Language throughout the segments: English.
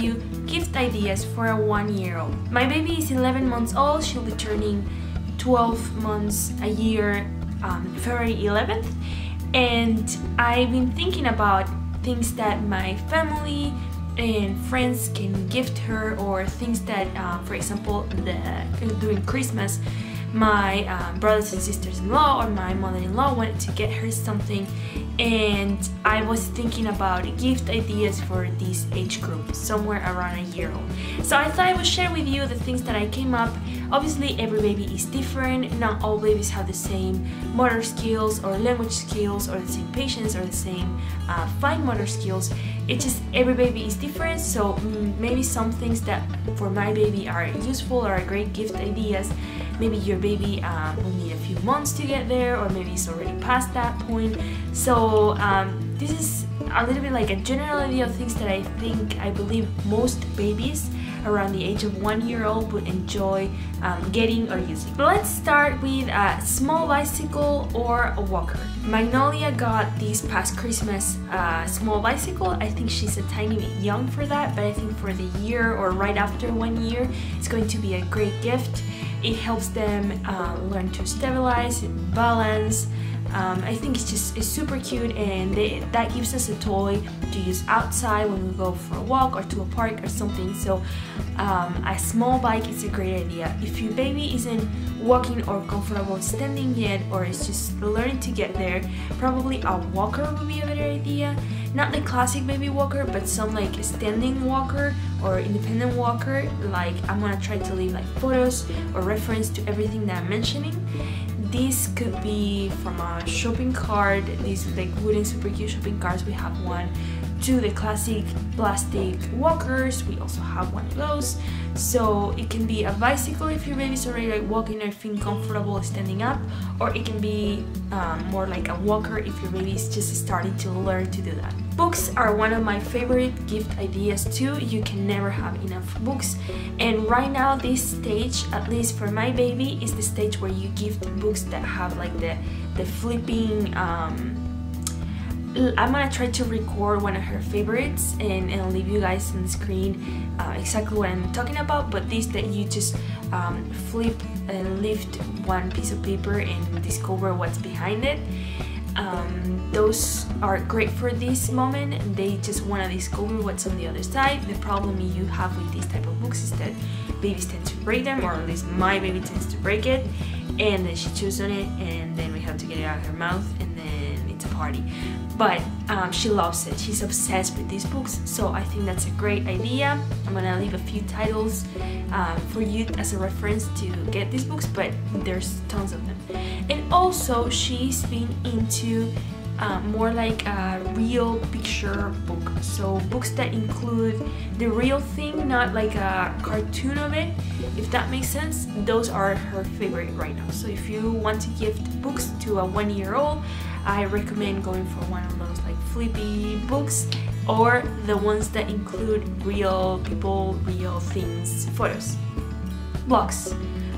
you gift ideas for a 1-year-old. My baby is 11 months old, she'll be turning 12 months a year February 11th, and I've been thinking about things that my family and friends can gift her, or things that, for example, during Christmas, my brothers and sisters-in-law or my mother-in-law wanted to get her something, and I was thinking about gift ideas for this age group, somewhere around a year old. So I thought I would share with you the things that I came up. Obviously every baby is different, not all babies have the same motor skills or language skills or the same patience or the same fine motor skills. It's just every baby is different, so maybe some things that for my baby are useful or are great gift ideas, maybe your baby will need a few months to get there, or maybe it's already past that point. So this is a little bit like a general idea of things that I believe most babies around the age of 1 year old would enjoy getting or using. But let's start with a small bicycle or a walker. Magnolia got this past Christmas small bicycle. I think she's a tiny bit young for that, but I think for the year or right after 1 year, it's going to be a great gift. It helps them learn to stabilize and balance. I think it's super cute, and that gives us a toy to use outside when we go for a walk or to a park or something. So a small bike is a great idea. If your baby isn't walking or comfortable standing yet, or is just learning to get there, probably a walker would be a better idea. Not the classic baby walker, but some like standing walker or independent walker. Like, I'm gonna try to leave like photos or reference to everything that I'm mentioning. This could be from a shopping cart, these like wooden super cute shopping carts, we have one, to the classic plastic walkers, we also have one of those. So it can be a bicycle if your baby's already like walking or feeling comfortable standing up, or it can be more like a walker if your baby is just starting to learn to do that. Books are one of my favorite gift ideas too. You can never have enough books, and right now this stage, at least for my baby, is the stage where you gift books that have like the flipping I'm gonna try to record one of her favorites and leave you guys on the screen exactly what I'm talking about, but this that you just flip and lift one piece of paper and discover what's behind it. Those are great for this moment. They just want to discover what's on the other side. The problem you have with these type of books is that babies tend to break them, or at least my baby tends to break it, and then she chews on it, and then we have to get it out of her mouth, and then it's a party. But she loves it. She's obsessed with these books, so I think that's a great idea. I'm gonna leave a few titles for you as a reference to get these books, but there's tons of them. And also she's been into more like a real picture book, so books that include the real thing, not like a cartoon of it, if that makes sense. Those are her favorite right now. So if you want to gift books to a 1 year old, I recommend going for one of those like flippy books, or the ones that include real people, real things, photos. Blocks.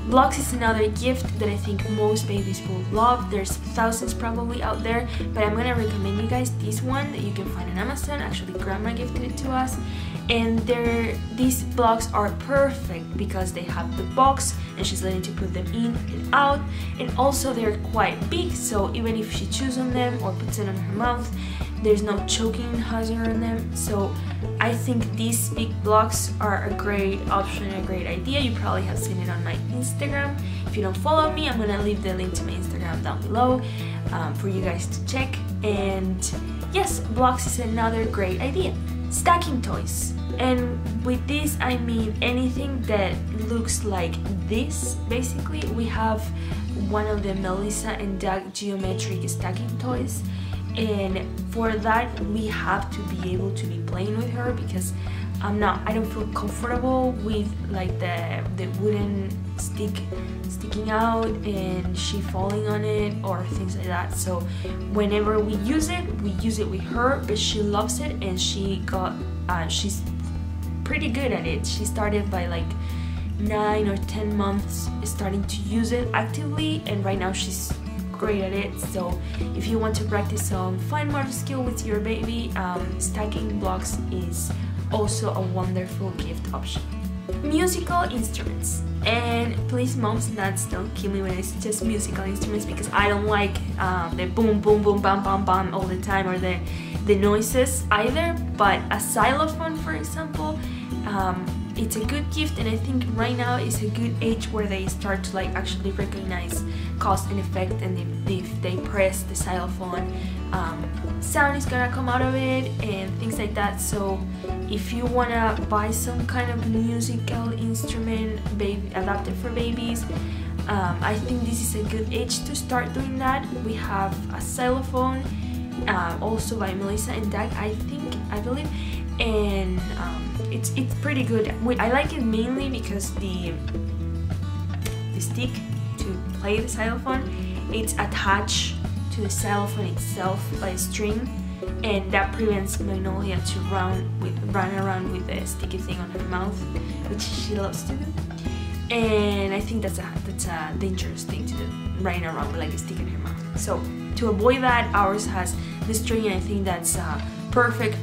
Blocks is another gift that I think most babies will love. There's thousands probably out there, but I'm gonna recommend you guys this one that you can find on Amazon. Actually, Grandma gifted it to us, and these blocks are perfect because they have the box and she's learning to put them in and out, and also they're quite big, so even if she chews on them or puts it on her mouth, there's no choking hazard on them. So I think these big blocks are a great option, a great idea. You probably have seen it on my Instagram. If you don't follow me, I'm gonna leave the link to my Instagram down below for you guys to check. And yes, blocks is another great idea. Stacking toys. And with this I mean anything that looks like this. Basically, we have one of the Melissa and Doug geometric stacking toys, and for that we have to be able to be playing with her, because I don't feel comfortable with like the wooden stick sticking out and she falling on it or things like that. So whenever we use it with her, but she loves it, and she's pretty good at it. She started by like 9 or 10 months starting to use it actively, and right now she's great at it. So if you want to practice some fine motor skill with your baby, stacking blocks is also a wonderful gift option. Musical instruments. And please, moms and dads, don't kill me when I suggest musical instruments, because I don't like the boom boom boom bam bam bam all the time, or the noises either. But a xylophone, for example, it's a good gift, and I think right now is a good age where they start to like actually recognize cause and effect, and if they press the xylophone, sound is gonna come out of it and things like that. So if you wanna buy some kind of musical instrument adapted for babies, I think this is a good age to start doing that. We have a xylophone, also by Melissa and Doug, I believe, and it's pretty good. I like it mainly because the stick to play the xylophone, it's attached to the xylophone itself by a string, and that prevents Magnolia to run around with the sticky thing on her mouth, which she loves to do. And I think that's a dangerous thing to do, running around with like a stick in her mouth. So to avoid that, ours has the string, and I think that's perfect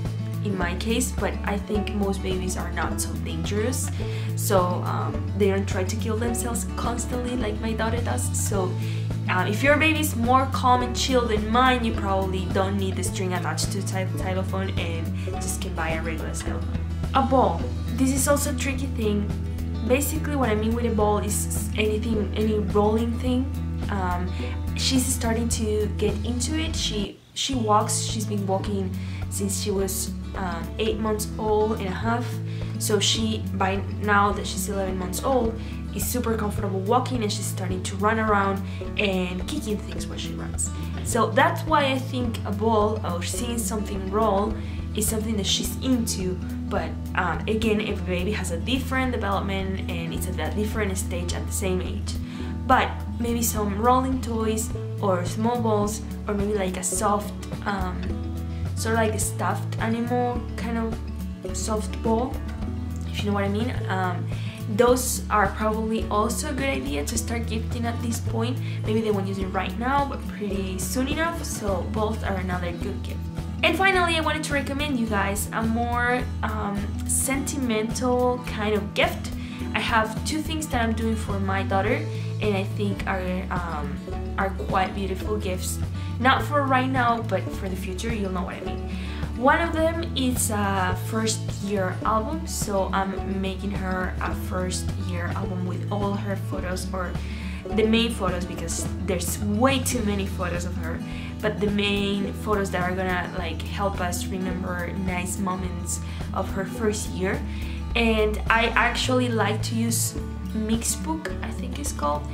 in my case. But I think most babies are not so dangerous, so they don't try to kill themselves constantly like my daughter does. So if your baby is more calm and chill than mine, you probably don't need the string attached to the xylophone and just can buy a regular xylophone. A ball. This is also a tricky thing. Basically what I mean with a ball is any rolling thing. She's starting to get into it. She walks. She's been walking since she was 8 months old and a half. So she, by now that she's 11 months old, is super comfortable walking, and she's starting to run around and kicking things when she runs. So that's why I think a ball or seeing something roll is something that she's into. But again, if a baby has a different development and it's at a different stage at the same age. But maybe some rolling toys or small balls, or maybe like a soft, sort of like a stuffed animal kind of soft ball, if you know what I mean. Those are probably also a good idea to start gifting at this point. Maybe they won't use it right now, but pretty soon enough. So both are another good gift. And finally, I wanted to recommend you guys a more sentimental kind of gift. I have two things that I'm doing for my daughter, and I think are quite beautiful gifts. Not for right now, but for the future. You'll know what I mean. One of them is a first year album, so I'm making her a first year album with all her photos, or the main photos, because there's way too many photos of her, but the main photos that are gonna like help us remember nice moments of her first year. And I actually like to use Mixbook, I think it's called.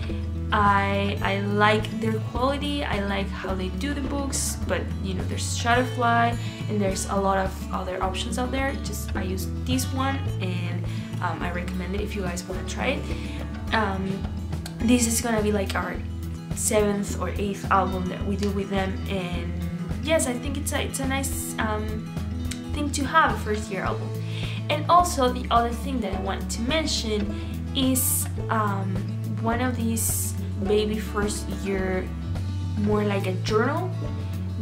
I like their quality, I like how they do the books, but you know, there's Shutterfly and there's a lot of other options out there. I use this one, and I recommend it if you guys want to try it. This is gonna be like our 7th or 8th album that we do with them, and yes, I think it's a nice thing to have, a first year album. And also the other thing that I wanted to mention is one of these baby first year, more like a journal.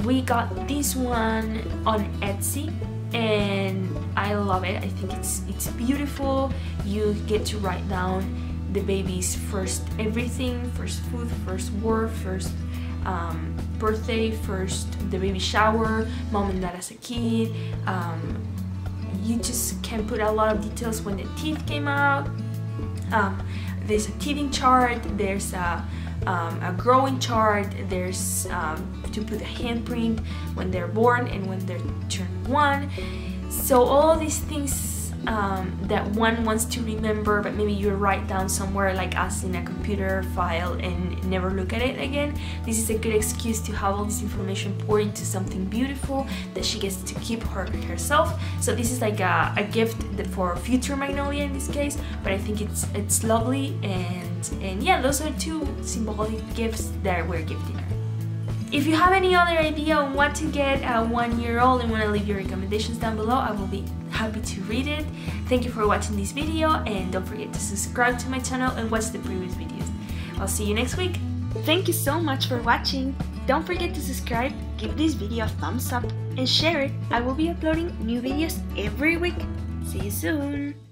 We got this one on Etsy, and I love it. I think it's beautiful. You get to write down the baby's first everything, first food, first word, first birthday, first the baby shower, mom and dad as a kid. You just can put a lot of details when the teeth came out. There's a teething chart, there's a growing chart, there's to put a handprint when they're born and when they're turned 1. So all these things that one wants to remember, but maybe you write down somewhere like us in a computer file and never look at it again. This is a good excuse to have all this information poured into something beautiful that she gets to keep herself. So this is like a gift for future Magnolia in this case, but I think it's lovely, and yeah, those are two symbolic gifts that we're gifting her. If you have any other idea on what to get a 1-year-old and want to leave your recommendations down below, I will be happy to read it. Thank you for watching this video, and don't forget to subscribe to my channel and watch the previous videos. I'll see you next week. Thank you so much for watching. Don't forget to subscribe, give this video a thumbs up, and share it. I will be uploading new videos every week. See you soon!